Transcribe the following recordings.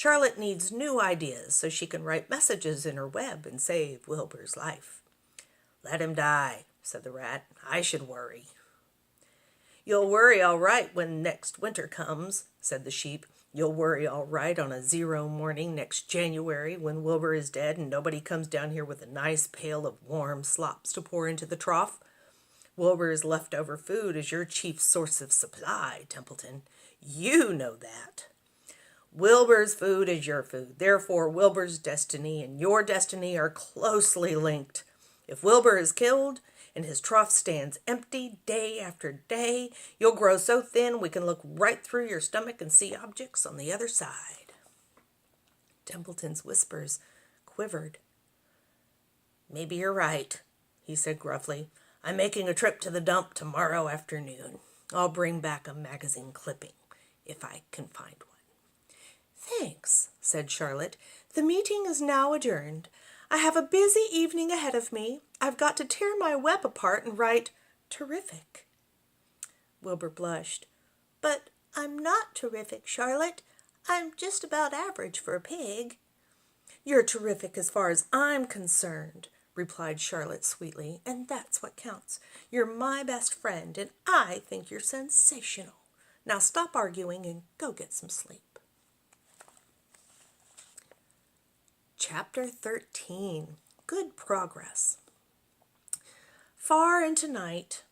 Charlotte needs new ideas so she can write messages in her web and save Wilbur's life. Let him die, said the rat. I should worry. You'll worry all right when next winter comes, said the sheep. You'll worry all right on a 0 morning next January when Wilbur is dead and nobody comes down here with a nice pail of warm slops to pour into the trough. Wilbur's leftover food is your chief source of supply, Templeton. You know that. Wilbur's food is your food. Therefore, Wilbur's destiny and your destiny are closely linked. If Wilbur is killed and his trough stands empty day after day, you'll grow so thin we can look right through your stomach and see objects on the other side. Templeton's whispers quivered. Maybe you're right, he said gruffly. I'm making a trip to the dump tomorrow afternoon. I'll bring back a magazine clipping, if I can find one. Thanks, said Charlotte. The meeting is now adjourned. I have a busy evening ahead of me. I've got to tear my web apart and write terrific. Wilbur blushed. But I'm not terrific, Charlotte. I'm just about average for a pig. You're terrific as far as I'm concerned, replied Charlotte sweetly, and that's what counts. You're my best friend, and I think you're sensational. Now stop arguing and go get some sleep. Chapter 13. Good Progress. Far into night,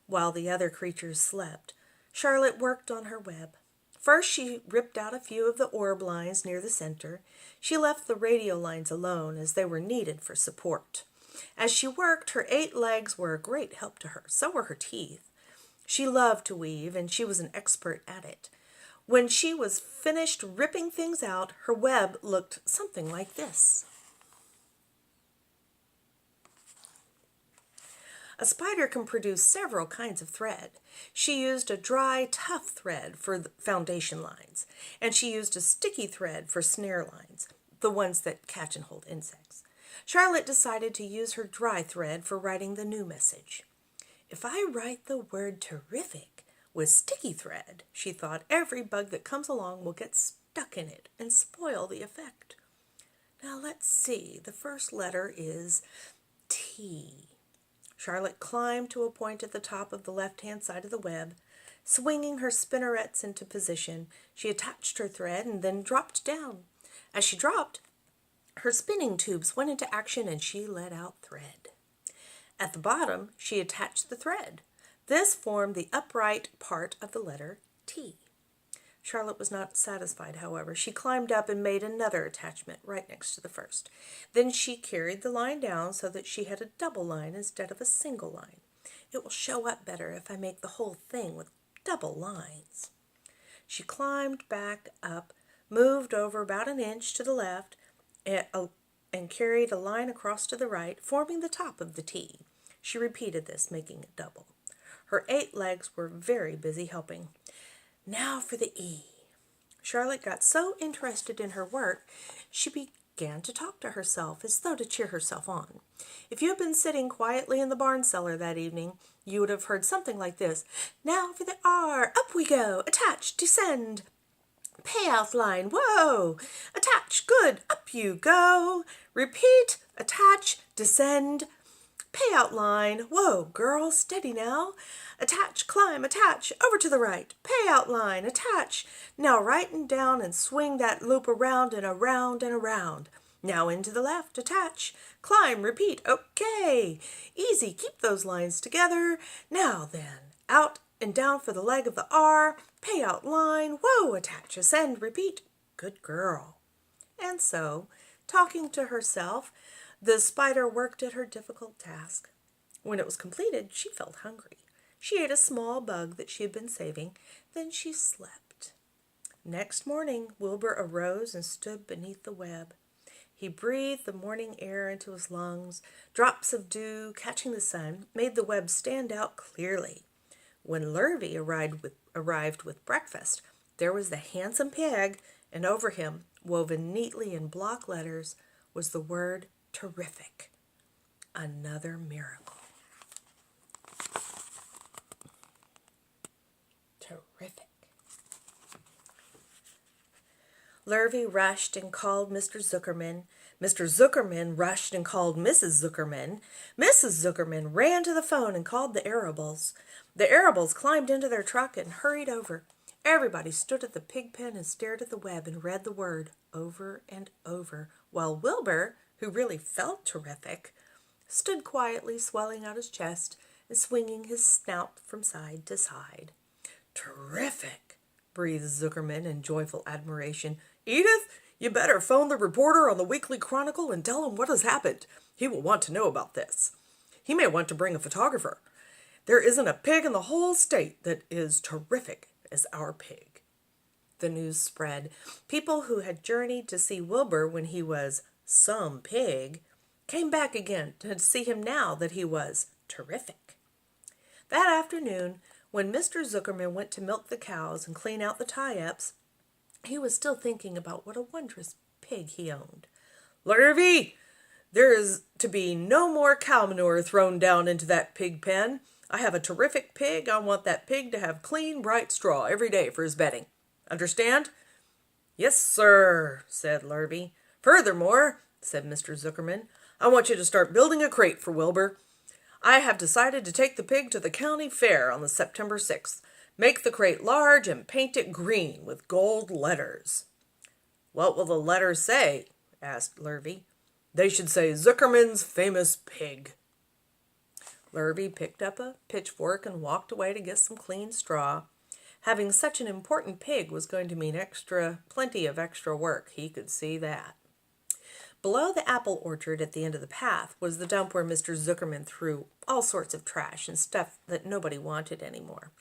while the other creatures slept, Charlotte worked on her web. First, she ripped out a few of the orb lines near the center. She left the radio lines alone as they were needed for support. As she worked, her 8 legs were a great help to her. So were her teeth. She loved to weave, and she was an expert at it. When she was finished ripping things out, her web looked something like this. A spider can produce several kinds of thread. She used a dry, tough thread for the foundation lines, and she used a sticky thread for snare lines, the ones that catch and hold insects. Charlotte decided to use her dry thread for writing the new message. If I write the word terrific with sticky thread, she thought, every bug that comes along will get stuck in it and spoil the effect. Now let's see, the first letter is T. Charlotte climbed to a point at the top of the left-hand side of the web. Swinging her spinnerets into position, she attached her thread and then dropped down. As she dropped, her spinning tubes went into action and she let out thread. At the bottom, she attached the thread. This formed the upright part of the letter T. Charlotte was not satisfied, however. She climbed up and made another attachment right next to the first. Then she carried the line down so that she had a double line instead of a single line. It will show up better if I make the whole thing with double lines. She climbed back up, moved over about an inch to the left, and carried a line across to the right, forming the top of the T. She repeated this, making it double. Her 8 legs were very busy helping. Now for the E. Charlotte got so interested in her work, she began to talk to herself as though to cheer herself on. If you had been sitting quietly in the barn cellar that evening, you would have heard something like this. Now for the R. Up we go. Attach. Descend. Payoff line. Whoa. Attach. Good. Up you go. Repeat. Attach. Descend. Payout line. Whoa, girl, steady now. Attach, climb, attach, over to the right. Payout line, attach. Now right and down and swing that loop around and around and around. Now into the left, attach, climb, repeat. Okay, easy, keep those lines together. Now then, out and down for the leg of the R. Payout line, whoa, attach, ascend, repeat. Good girl. And so, talking to herself, the spider worked at her difficult task. When it was completed, she felt hungry. She ate a small bug that she had been saving. Then she slept. Next morning, Wilbur arose and stood beneath the web. He breathed the morning air into his lungs. Drops of dew, catching the sun, made the web stand out clearly. When Lurvy arrived with breakfast, there was the handsome pig, and over him, woven neatly in block letters, was the word terrific. Another miracle. Terrific. Lurvy rushed and called Mr. Zuckerman. Mr. Zuckerman rushed and called Mrs. Zuckerman. Mrs. Zuckerman ran to the phone and called the Arables. The Arables climbed into their truck and hurried over. Everybody stood at the pig pen and stared at the web and read the word over and over, while Wilbur, who really felt terrific, stood quietly swelling out his chest and swinging his snout from side to side. "Terrific," breathed Zuckerman in joyful admiration. "Edith, you better phone the reporter on the Weekly Chronicle and tell him what has happened. He will want to know about this. He may want to bring a photographer. There isn't a pig in the whole state that is terrific as our pig." The news spread. People who had journeyed to see Wilbur when he was some pig came back again to see him now that he was terrific. That afternoon, when Mr. Zuckerman went to milk the cows and clean out the tie-ups, he was still thinking about what a wondrous pig he owned. "Lurvy, there is to be no more cow manure thrown down into that pig pen. I have a terrific pig. I want that pig to have clean, bright straw every day for his bedding. Understand?" "Yes, sir," said Lurvy. "Furthermore," said Mr. Zuckerman, "I want you to start building a crate for Wilbur. I have decided to take the pig to the county fair on the September 6th. Make the crate large and paint it green with gold letters." "What will the letters say?" asked Lurvy. "They should say Zuckerman's Famous Pig." Lurvy picked up a pitchfork and walked away to get some clean straw. Having such an important pig was going to mean plenty of extra work. He could see that. Below the apple orchard at the end of the path was the dump where Mr. Zuckerman threw all sorts of trash and stuff that nobody wanted anymore.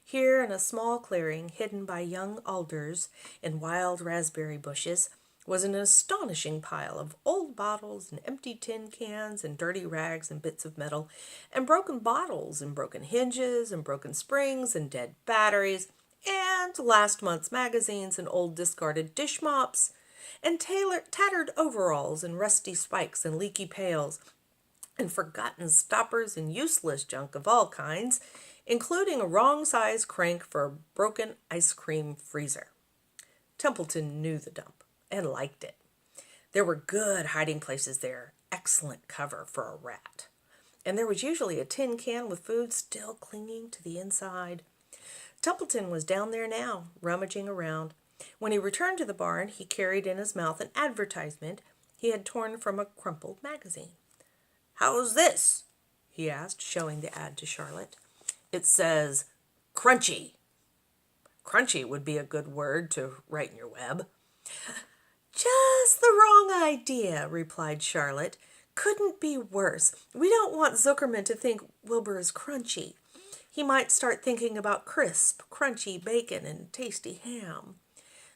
Here, in a small clearing hidden by young alders and wild raspberry bushes, was an astonishing pile of old bottles and empty tin cans and dirty rags and bits of metal and broken bottles and broken hinges and broken springs and dead batteries and last month's magazines and old discarded dish mops and tattered overalls and rusty spikes and leaky pails and forgotten stoppers and useless junk of all kinds, including a wrong-size crank for a broken ice cream freezer. Templeton knew the dump and liked it. There were good hiding places there, excellent cover for a rat. And there was usually a tin can with food still clinging to the inside. Templeton was down there now, rummaging around. When he returned to the barn, he carried in his mouth an advertisement he had torn from a crumpled magazine. "How's this?" he asked, showing the ad to Charlotte. "It says, Crunchy." Crunchy would be a good word to write in your web. "Just the wrong idea," replied Charlotte. "Couldn't be worse. We don't want Zuckerman to think Wilbur is crunchy. He might start thinking about crisp, crunchy bacon and tasty ham.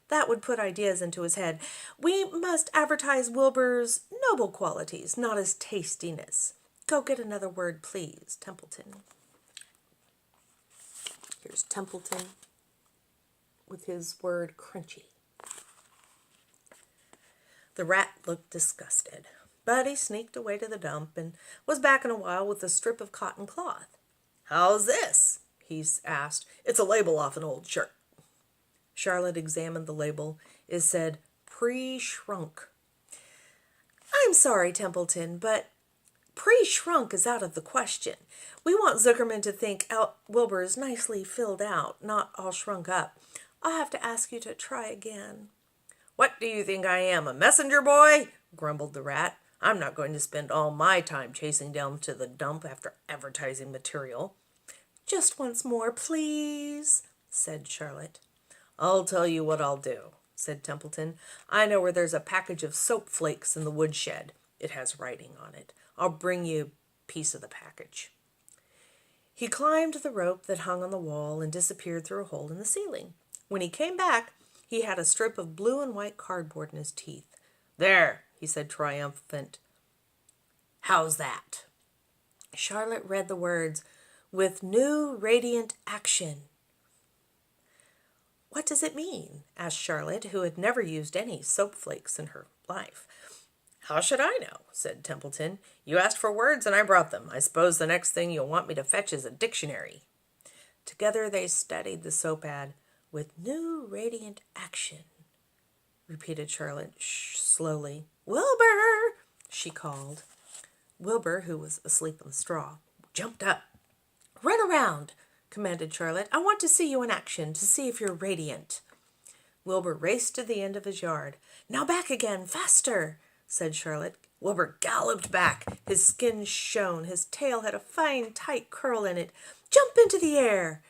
That would put ideas into his head. We must advertise Wilbur's noble qualities, not his tastiness. Go get another word, please, Templeton." Here's Templeton with his word crunchy. The rat looked disgusted, but he sneaked away to the dump and was back in a while with a strip of cotton cloth. "How's this?" he asked. "It's a label off an old shirt." Charlotte examined the label. It said, "Pre-shrunk." "I'm sorry, Templeton, but pre-shrunk is out of the question. We want Zuckerman to think Wilbur is nicely filled out, not all shrunk up. I'll have to ask you to try again." "What do you think I am, a messenger boy?" grumbled the rat. "I'm not going to spend all my time chasing down to the dump after advertising material." "Just once more, please," said Charlotte. "I'll tell you what I'll do," said Templeton. "I know where there's a package of soap flakes in the woodshed. It has writing on it. I'll bring you a piece of the package." He climbed the rope that hung on the wall and disappeared through a hole in the ceiling. When he came back, he had a strip of blue and white cardboard in his teeth. "There," he said, triumphant. "How's that?" Charlotte read the words, "With new radiant action." "What does it mean?" asked Charlotte, who had never used any soap flakes in her life. "How should I know?" said Templeton. "You asked for words and I brought them. I suppose the next thing you'll want me to fetch is a dictionary." Together they studied the soap ad. "With new radiant action." repeated Charlotte slowly. Wilbur, she called. Wilbur, who was asleep on the straw, jumped up. Run around, commanded Charlotte. I want to see you in action, to see if you're radiant. Wilbur raced to the end of his yard. Now back again, faster, said Charlotte. Wilbur galloped back. His skin shone. His tail had a fine, tight curl in it. Jump into the air,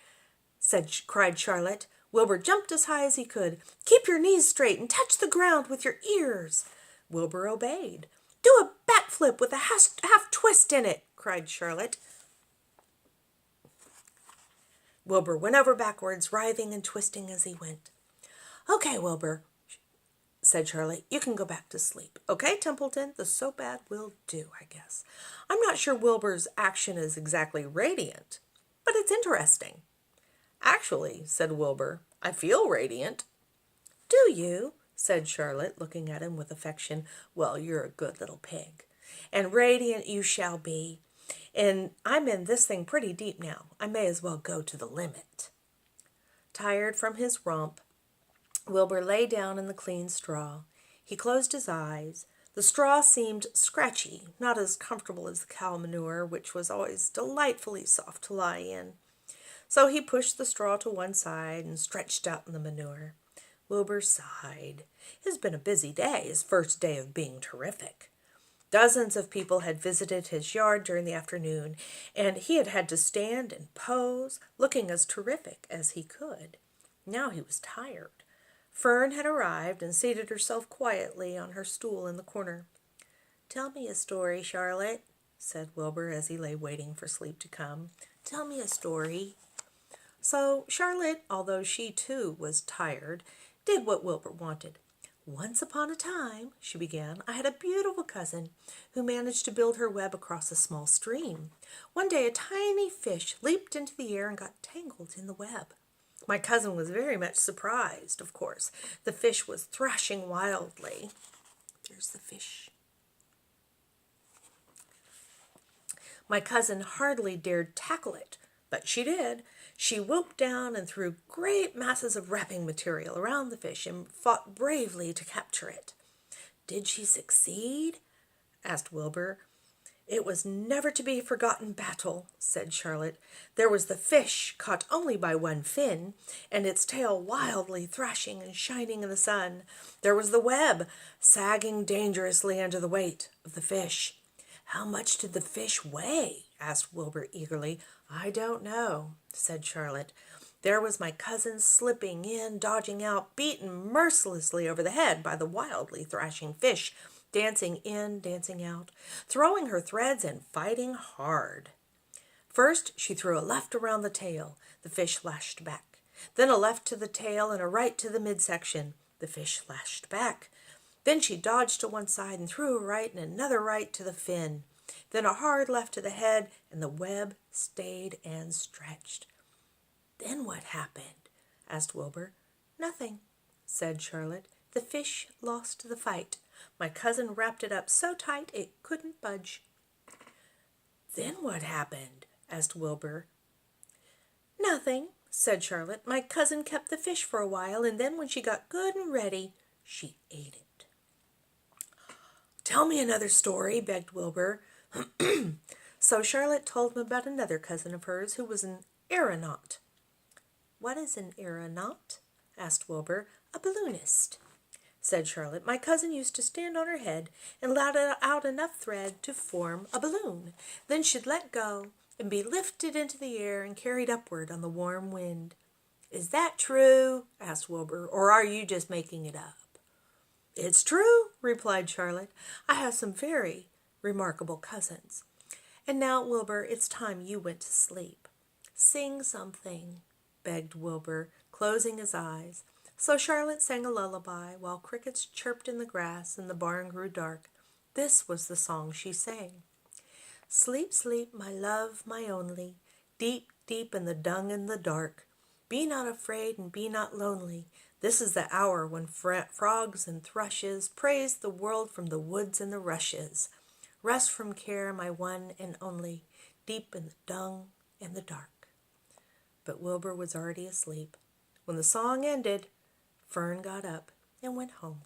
cried Charlotte. Wilbur jumped as high as he could. Keep your knees straight and touch the ground with your ears. Wilbur obeyed. Do a backflip with a half twist in it, cried Charlotte. Wilbur went over backwards, writhing and twisting as he went. Okay, Wilbur, said Charlotte, you can go back to sleep. Okay, Templeton, the soap ad will do, I guess. I'm not sure Wilbur's action is exactly radiant, but it's interesting. Actually, said Wilbur, I feel radiant. Do you? Said Charlotte, looking at him with affection. Well, you're a good little pig. And radiant you shall be. And I'm in this thing pretty deep now. I may as well go to the limit. Tired from his romp, Wilbur lay down in the clean straw. He closed his eyes. The straw seemed scratchy, not as comfortable as the cow manure, which was always delightfully soft to lie in. So he pushed the straw to one side and stretched out in the manure. Wilbur sighed. It had been a busy day, his first day of being terrific. Dozens of people had visited his yard during the afternoon, and he had had to stand and pose, looking as terrific as he could. Now he was tired. Fern had arrived and seated herself quietly on her stool in the corner. Tell me a story, Charlotte, said Wilbur as he lay waiting for sleep to come. Tell me a story. So Charlotte, although she too was tired, did what Wilbur wanted. Once upon a time, she began, I had a beautiful cousin who managed to build her web across a small stream. One day a tiny fish leaped into the air and got tangled in the web. My cousin was very much surprised, of course. The fish was thrashing wildly. There's the fish. My cousin hardly dared tackle it, but she did. She whooped down and threw great masses of wrapping material around the fish and fought bravely to capture it. Did she succeed? Asked Wilbur. It was never to be forgotten battle, said Charlotte. There was the fish, caught only by one fin, and its tail wildly thrashing and shining in the sun. There was the web, sagging dangerously under the weight of the fish. How much did the fish weigh? Asked Wilbur eagerly. I don't know, said Charlotte. There was my cousin slipping in, dodging out, beaten mercilessly over the head by the wildly thrashing fish, dancing in, dancing out, throwing her threads and fighting hard. First, she threw a left around the tail. The fish lashed back. Then a left to the tail and a right to the midsection. The fish lashed back. Then she dodged to one side and threw a right and another right to the fin. Then a hard left to the head, and the web stayed and stretched. Then what happened? Asked Wilbur. Nothing, said Charlotte. The fish lost the fight. My cousin wrapped it up so tight it couldn't budge. Then what happened? Asked Wilbur. Nothing, said Charlotte. My cousin kept the fish for a while, and then when she got good and ready, she ate it. Tell me another story, begged Wilbur. So Charlotte told him about another cousin of hers who was an aeronaut. What is an aeronaut? Asked Wilbur. A balloonist, said Charlotte. My cousin used to stand on her head and let out enough thread to form a balloon. Then she'd let go and be lifted into the air and carried upward on the warm wind. Is that true? Asked Wilbur, or are you just making it up? It's true, replied Charlotte. I have some very remarkable cousins. And now, Wilbur, it's time you went to sleep. Sing something, begged Wilbur, closing his eyes. So Charlotte sang a lullaby while crickets chirped in the grass and the barn grew dark. This was the song she sang. Sleep, sleep, my love, my only, deep, deep in the dung and the dark. Be not afraid and be not lonely. This is the hour when frogs and thrushes praise the world from the woods and the rushes. Rest from care, my one and only, deep in the dung and the dark. But Wilbur was already asleep. When the song ended, Fern got up and went home.